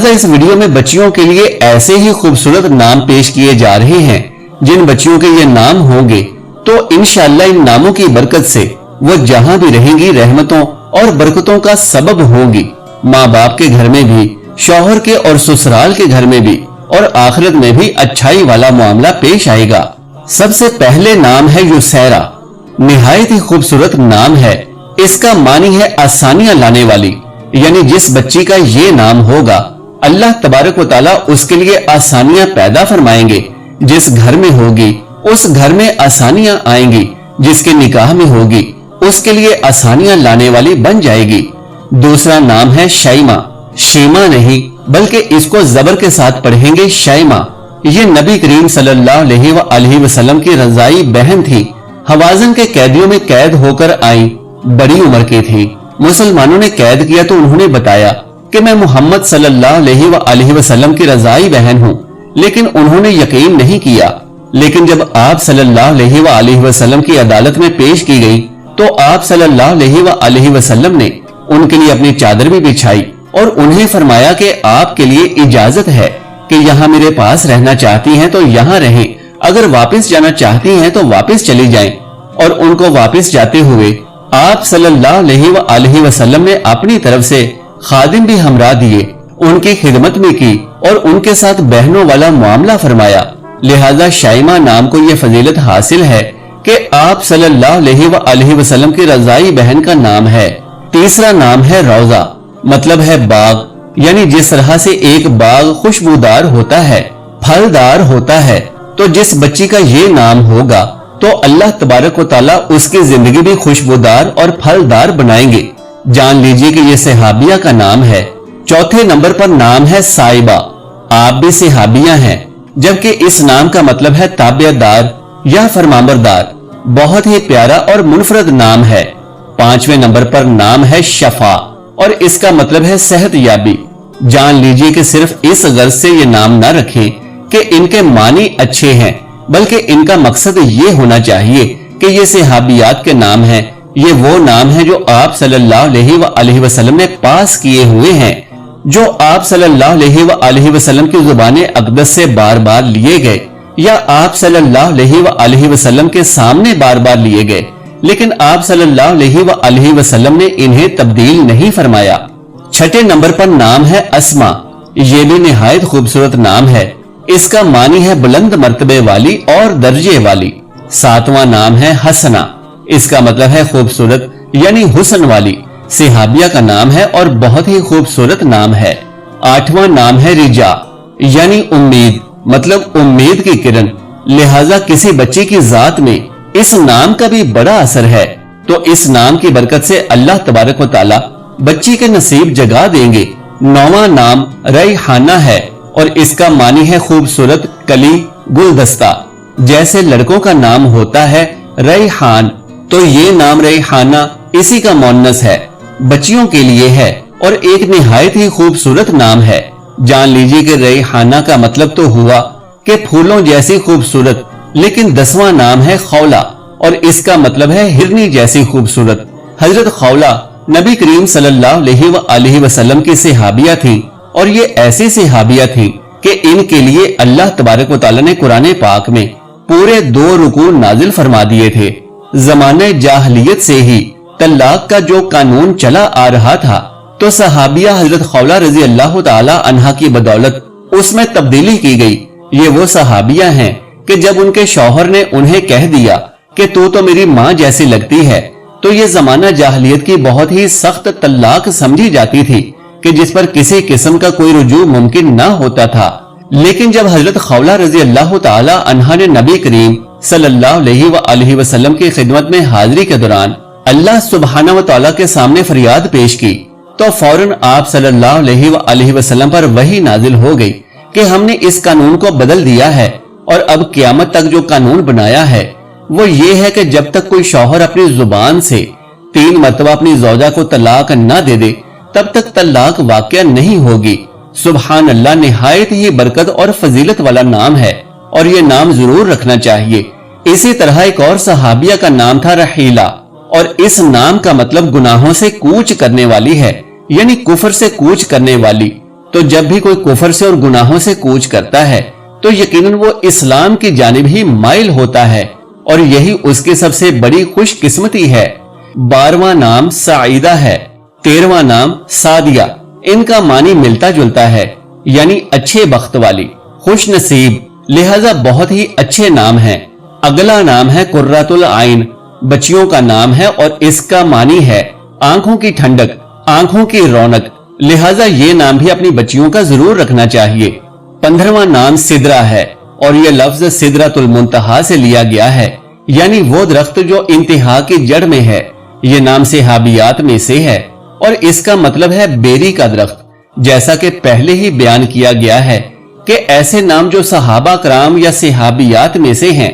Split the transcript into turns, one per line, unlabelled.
लिहाजा इस वीडियो में बच्चियों के लिए ऐसे ही खूबसूरत नाम पेश किए जा रहे हैं जिन बच्चियों के ये नाम होंगे तो इंशाअल्लाह इन नामों की बरकत से वो जहां भी रहेंगी रहमतों और बरकतों का सबब होंगी। माँ बाप के घर में भी, शौहर के और ससुराल के घर में भी और आखिरत में भी अच्छाई वाला मामला पेश आएगा। सबसे पहले नाम है युसैरा। निहायत ही खूबसूरत नाम है। इसका मानी है आसानियां लाने वाली, यानी जिस बच्ची का ये नाम होगा अल्लाह तबारक व तआला उसके लिए आसानियां पैदा फरमाएंगे। जिस घर में होगी उस घर में आसानियां आएंगी, जिसके निकाह में होगी उसके लिए आसानियां लाने वाली बन जाएगी। दूसरा नाम है शैमा। शीमा नहीं बल्कि इसको जबर के साथ पढ़ेंगे शैमा। ये नबी करीम सल्लल्लाहु अलैहि वसल्लम की रज़ाई बहन थी। हवाज़न के कैदियों में कैद होकर आई, बड़ी उम्र की थी। मुसलमानों ने कैद किया तो उन्होंने बताया कि मैं मोहम्मद सल्लल्लाहु अलैहि वसल्लम की रज़ाई बहन हूँ, लेकिन उन्होंने यकीन नहीं किया। लेकिन जब आप सल्लल्लाहु अलैहि वसल्लम की अदालत में पेश की गई तो आप सल्लल्लाहु अलैहि वसल्लम ने उनके लिए अपनी चादर भी बिछाई और उन्हें फरमाया कि आपके लिए इजाजत है कि यहाँ मेरे पास रहना चाहती हैं तो यहाँ रहें, अगर वापस जाना चाहती हैं तो वापस चली जाएं। और उनको वापस जाते हुए आप सल्लल्लाहु अलैहि वसल्लम ने अपनी तरफ से खादिम भी हमरा दिए, उनकी खिदमत भी की और उनके साथ बहनों वाला मामला फरमाया। लिहाजा शाइमा नाम को यह फजीलत हासिल है कि आप सल्लल्लाहु अलैहि वसल्लम की रज़ाई बहन का नाम है। तीसरा नाम है रौजा, मतलब है बाग, यानी जिस तरह से एक बाग खुशबूदार होता है, फलदार होता है, तो जिस बच्ची का ये नाम होगा तो अल्लाह तबारक व तआला उसकी जिंदगी भी खुशबूदार और फलदार बनाएंगे। जान लीजिए कि ये सहाबिया का नाम है। चौथे नंबर पर नाम है साइबा। आप भी सहाबिया हैं, जबकि इस नाम का मतलब है ताबेदार या फरमाबरदार। बहुत ही प्यारा और मुनफरद नाम है। पांचवें नंबर पर नाम है शफा और इसका मतलब है सेहत याबी। जान लीजिए कि सिर्फ इस गर्ज से ये नाम ना रखें कि इनके मानी अच्छे हैं, बल्कि इनका मकसद ये होना चाहिए कि ये सहाबियात के नाम हैं। ये वो नाम है जो आप सल्लल्लाहु अलैहि वसल्लम ने पास किए हुए हैं, जो आप सल्लल्लाहु अलैहि वसल्लम की जुबान अक़दस से बार बार लिए गए या आप सल्लल्लाहु अलैहि वसल्लम के सामने बार बार लिए गए, लेकिन आप सल्लल्लाहु अलैहि वसल्लम ने इन्हें तब्दील नहीं फरमाया। छठे नंबर पर नाम है अस्मा। ये भी निहायत खूबसूरत नाम है। इसका मानी है बुलंद मर्तबे वाली और दर्जे वाली। सातवां नाम है हसना। इसका मतलब है खूबसूरत यानी हुस्न वाली। सहाबिया का नाम है और बहुत ही खूबसूरत नाम है। आठवां नाम है रिजा, यानी उम्मीद, मतलब उम्मीद की किरण। लिहाजा किसी बच्ची की जात में इस नाम का भी बड़ा असर है, तो इस नाम की बरकत से अल्लाह तबारक व तआला बच्ची के नसीब जगा देंगे। नौवां नाम रैहाना है और इसका मानी है खूबसूरत कली, गुलदस्ता। जैसे लड़कों का नाम होता है रैहान, तो ये नाम रैहाना इसी का मुअन्नस है, बच्चियों के लिए है और एक निहायत ही खूबसूरत नाम है। जान लीजिए कि रैहाना का मतलब तो हुआ कि फूलों जैसी खूबसूरत, लेकिन 10वां नाम है खौला और इसका मतलब है हिरनी जैसी खूबसूरत। हजरत खौला नबी करीम सल्लल्लाहु अलैहि वसल्लम की सहाबिया थी और ये ऐसी सहाबिया थी कि इनके लिए अल्लाह तबारक व तआला ने कुरान पाक में पूरे 2 रुकू नाजिल फरमा दिए थे। जमाने जाहलियत से ही तलाक का जो कानून चला आ रहा था, तो सहाबिया हजरत खौला रजी अल्लाह तआला अन्हा की बदौलत उसमें तब्दीली की गई। ये वो सहाबिया हैं कि जब उनके शौहर ने उन्हें कह दिया कि तू तो मेरी माँ जैसी लगती है, तो ये जमाना जाहलियत की बहुत ही सख्त तलाक समझी जाती थी कि जिस पर किसी किस्म का कोई रुजू मुमकिन ना होता था। लेकिन जब हजरत खौला रजी अल्लाह तआला अन्हा ने नबी करीम सल्लल्लाहु अलैहि वसल्लम की खिदमत में हाजिरी के दौरान अल्लाह सुब्हानहू व तआला के सामने फरियाद पेश की, तो फौरन आप सल्लल्लाहु अलैहि वसल्लम पर वही नाजिल हो गई कि हमने इस कानून को बदल दिया है और अब क़यामत तक जो कानून बनाया है वो ये है कि जब तक कोई शौहर अपनी जुबान से 3 मरतबा अपनी ज़ौजा को तलाक न दे दे, तब तक तलाक वाक़या नहीं होगी। सुभान अल्लाह, निहायत ही बरकत और फजीलत वाला नाम है और ये नाम जरूर रखना चाहिए। इसी तरह एक और सहाबिया का नाम था रहीला और इस नाम का मतलब गुनाहों से कूच करने वाली है, यानी कुफर से कूच करने वाली। तो जब भी कोई कुफर से और गुनाहों से कूच करता है तो यकीनन वो इस्लाम की जानिब ही माइल होता है और यही उसकी सबसे बड़ी खुशकिस्मती है। 12वां नाम साइदा है। 13वां नाम सादिया। इनका मानी मिलता जुलता है, यानी अच्छे बख्त वाली, खुश नसीब, लिहाजा बहुत ही अच्छे नाम हैं। अगला नाम है कुर्रतुल आइन, बच्चियों का नाम है और इसका मानी है आंखों की ठंडक, आंखों की रौनक, लिहाजा ये नाम भी अपनी बच्चियों का जरूर रखना चाहिए। 15वां नाम सिदरा है और यह लफ्ज सिदरतुल मुंतहा से लिया गया है, यानी वो दरख्त जो इंतहा की जड़ में है। ये नाम सिहाबियात में से है और इसका मतलब है बेरी का दरख्त। जैसा कि पहले ही बयान किया गया है कि ऐसे नाम जो सहाबा कराम या सिहाबियात में से हैं